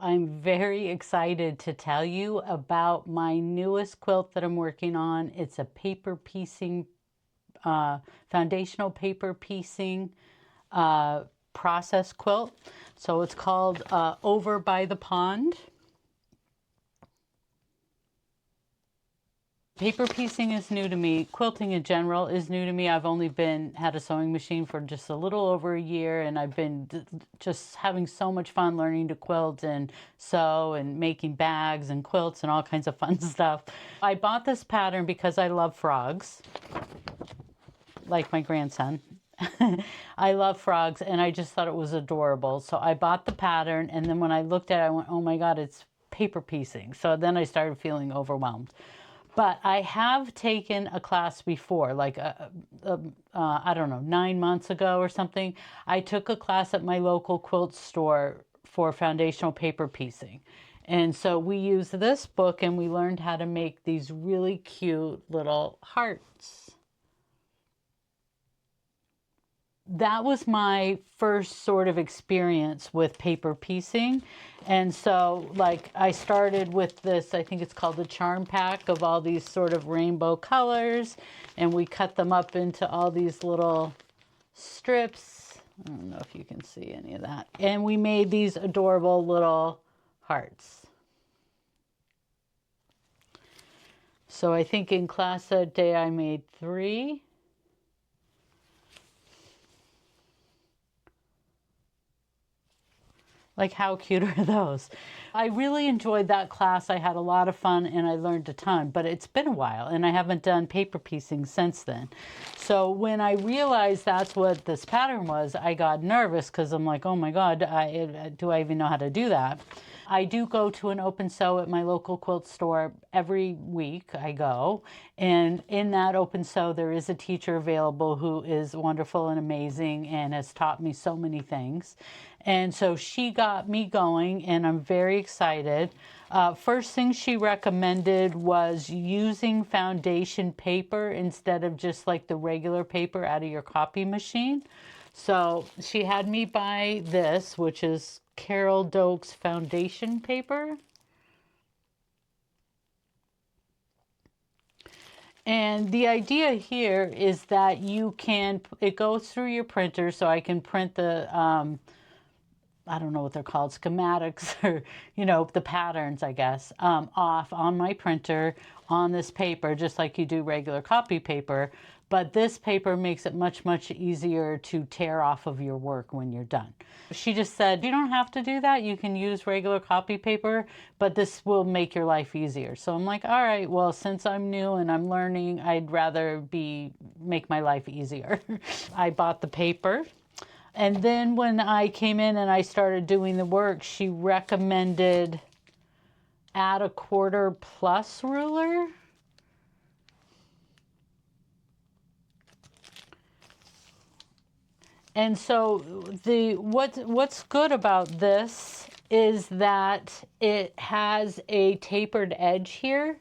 I'm very excited to tell you about my newest quilt that I'm working on. It's a paper piecing, foundational paper piecing process quilt. So it's called Over by the Pond. Paper piecing is new to me. Quilting in general is new to me. I've only had a sewing machine for just a little over a year, and I've been just having so much fun learning to quilt and sew and making bags and quilts and all kinds of fun stuff. I bought this pattern because I love frogs, like my grandson. I love frogs, and I just thought it was adorable. So I bought the pattern, and then when I looked at it, I went, oh my God, it's paper piecing. So then I started feeling overwhelmed. But I have taken a class before, like, I don't know, 9 months ago or something. I took a class at my local quilt store for foundational paper piecing. And so we used this book and we learned how to make these really cute little hearts. That was my first sort of experience with paper piecing. And so like I started with this, I think it's called the charm pack of all these sort of rainbow colors, and we cut them up into all these little strips. I don't know if you can see any of that. And we made these adorable little hearts. So I think in class that day I made 3. Like, how cute are those? I really enjoyed that class. I had a lot of fun and I learned a ton, but it's been a while and I haven't done paper piecing since then. So when I realized that's what this pattern was, I got nervous because I'm like, oh my God, do I even know how to do that? I do go to an open sew at my local quilt store every week. I go, and in that open sew there is a teacher available who is wonderful and amazing and has taught me so many things. And so she got me going and I'm very excited. First thing she recommended was using foundation paper instead of just like the regular paper out of your copy machine. So she had me buy this, which is Carol Doak's foundation paper. And the idea here is that you can, it goes through your printer, so I can print the, I don't know what they're called, schematics or, you know, the patterns, I guess, off on my printer on this paper, just like you do regular copy paper. But this paper makes it much, much easier to tear off of your work when you're done. She just said, you don't have to do that. You can use regular copy paper, but this will make your life easier. So I'm like, all right, well, since I'm new and I'm learning, I'd rather make my life easier. I bought the paper. And then when I came in and I started doing the work, she recommended add a 1/4 plus ruler. And so what's good about this is that it has a tapered edge here.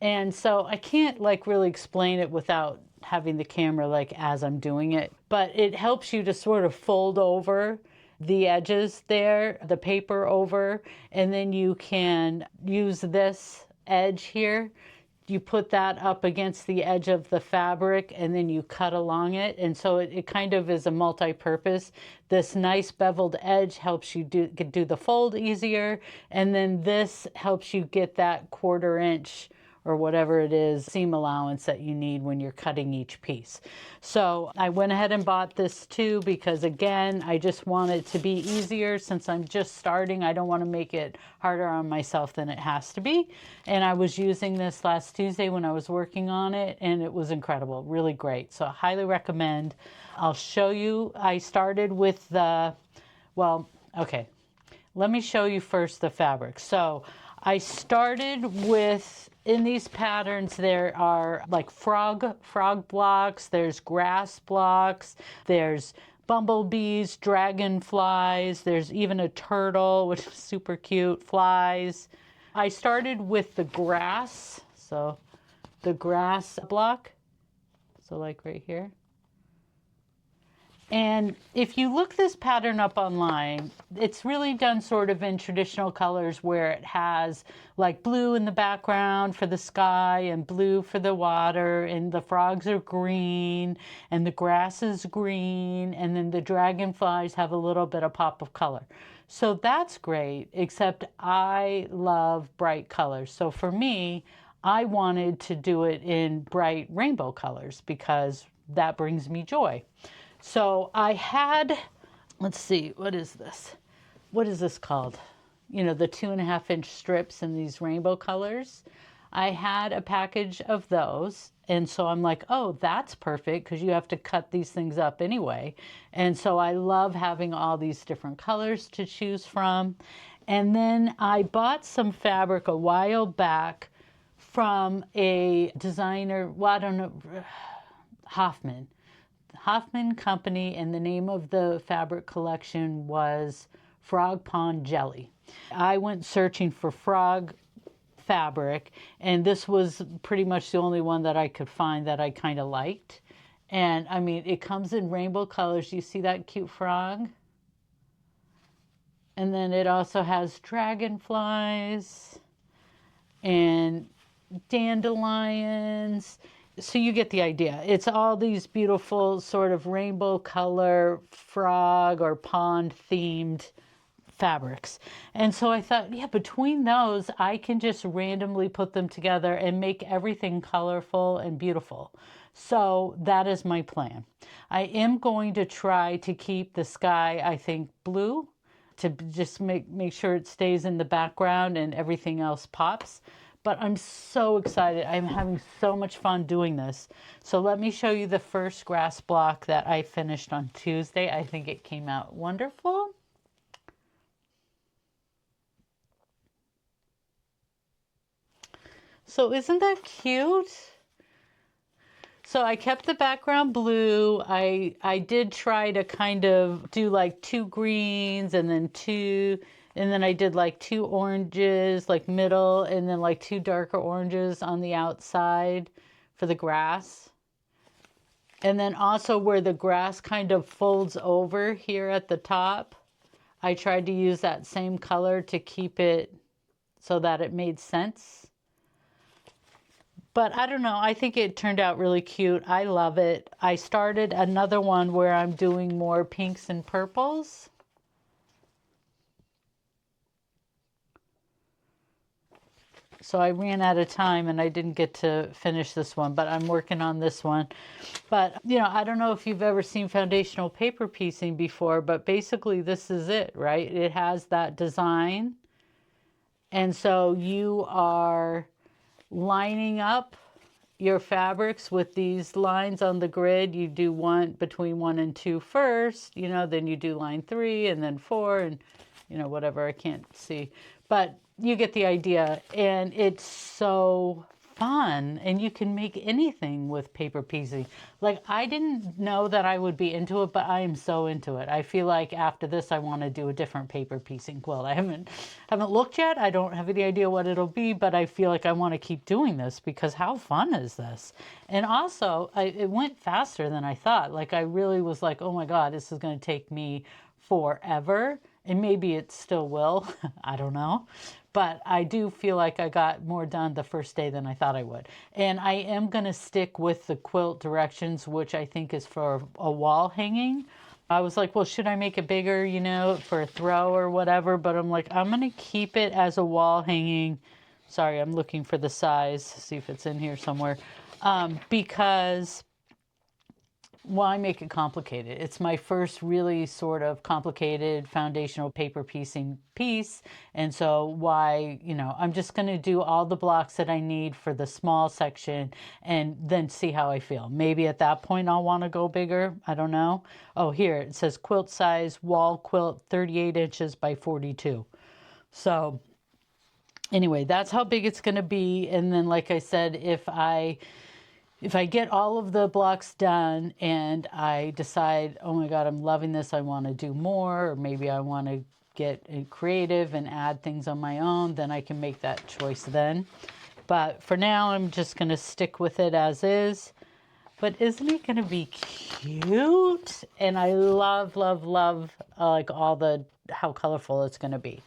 And so I can't like really explain it without having the camera like as I'm doing it, but it helps you to sort of fold over the edges there, the paper over, and then you can use this edge here. You put that up against the edge of the fabric and then you cut along it. And so it kind of is a multi-purpose. This nice beveled edge helps you do the fold easier. And then this helps you get that 1/4 inch or whatever it is, seam allowance that you need when you're cutting each piece. So I went ahead and bought this too because again, I just want it to be easier since I'm just starting. I don't want to make it harder on myself than it has to be. And I was using this last Tuesday when I was working on it and it was incredible, really great. So I highly recommend. I'll show you. I started with okay, let me show you first the fabric. So I started with, in these patterns, there are like frog blocks, there's grass blocks, there's bumblebees, dragonflies, there's even a turtle, which is super cute, flies. I started with the grass, so the grass block, so like right here. And if you look this pattern up online, it's really done sort of in traditional colors where it has like blue in the background for the sky and blue for the water, and the frogs are green and the grass is green, and then the dragonflies have a little bit of pop of color. So that's great, except I love bright colors. So for me, I wanted to do it in bright rainbow colors because that brings me joy. So I had, let's see, what is this? What is this called? You know, the 2.5-inch strips in these rainbow colors. I had a package of those. And so I'm like, oh, that's perfect because you have to cut these things up anyway. And so I love having all these different colors to choose from. And then I bought some fabric a while back from a designer, well, I don't know, Hoffman Company, and the name of the fabric collection was Frog Pond Jelly. I went searching for frog fabric, and this was pretty much the only one that I could find that I kind of liked. And I mean, it comes in rainbow colors. You see that cute frog? And then it also has dragonflies and dandelions. So you get the idea. It's all these beautiful sort of rainbow color frog or pond themed fabrics. And so I thought, yeah, between those, I can just randomly put them together and make everything colorful and beautiful. So that is my plan. I am going to try to keep the sky, I think, blue to just make sure it stays in the background and everything else pops. But I'm so excited. I'm having so much fun doing this. So let me show you the first grass block that I finished on Tuesday. I think it came out wonderful. So isn't that cute? So I kept the background blue. I did try to kind of do like 2 greens and then I did like 2 oranges, like middle, and then like 2 darker oranges on the outside for the grass. And then also where the grass kind of folds over here at the top, I tried to use that same color to keep it so that it made sense. But I don't know, I think it turned out really cute. I love it. I started another one where I'm doing more pinks and purples. So I ran out of time and I didn't get to finish this one, but I'm working on this one. But, you know, I don't know if you've ever seen foundational paper piecing before, but basically this is it, right? It has that design. And so you are lining up your fabrics with these lines on the grid. You do one between 1 and 2 first, you know, then you do line 3 and then 4 and, you know, whatever, I can't see. But you get the idea, and it's so fun, and you can make anything with paper piecing. Like, I didn't know that I would be into it, but I am so into it. I feel like after this I want to do a different paper piecing quilt. I haven't looked yet. I don't have any idea what it'll be, but I feel like I want to keep doing this because how fun is this? And also it went faster than I thought. Like, I really was like, oh my God, this is going to take me forever. And maybe it still will. I don't know. But I do feel like I got more done the first day than I thought I would. And I am going to stick with the quilt directions, which I think is for a wall hanging. I was like, well, should I make it bigger, you know, for a throw or whatever? But I'm like, I'm going to keep it as a wall hanging. Sorry, I'm looking for the size, see if it's in here somewhere. Because why make it complicated? It's my first really sort of complicated foundational paper piecing piece. And so why, you know, I'm just going to do all the blocks that I need for the small section and then see how I feel. Maybe at that point I'll want to go bigger. I don't know. Oh, here it says quilt size wall quilt 38 inches by 42. So anyway, that's how big it's going to be. And then, like I said, if I get all of the blocks done and I decide, oh my God, I'm loving this, I want to do more, or maybe I want to get creative and add things on my own, then I can make that choice then. But for now, I'm just going to stick with it as is. But isn't it going to be cute? And I love, love, love like all the how colorful it's going to be.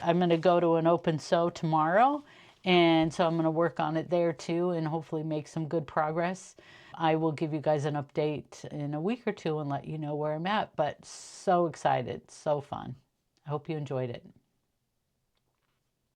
I'm going to go to an open sew tomorrow, and so I'm going to work on it there too and hopefully make some good progress. I will give you guys an update in a week or two and let you know where I'm at, but so excited, so fun. I hope you enjoyed it.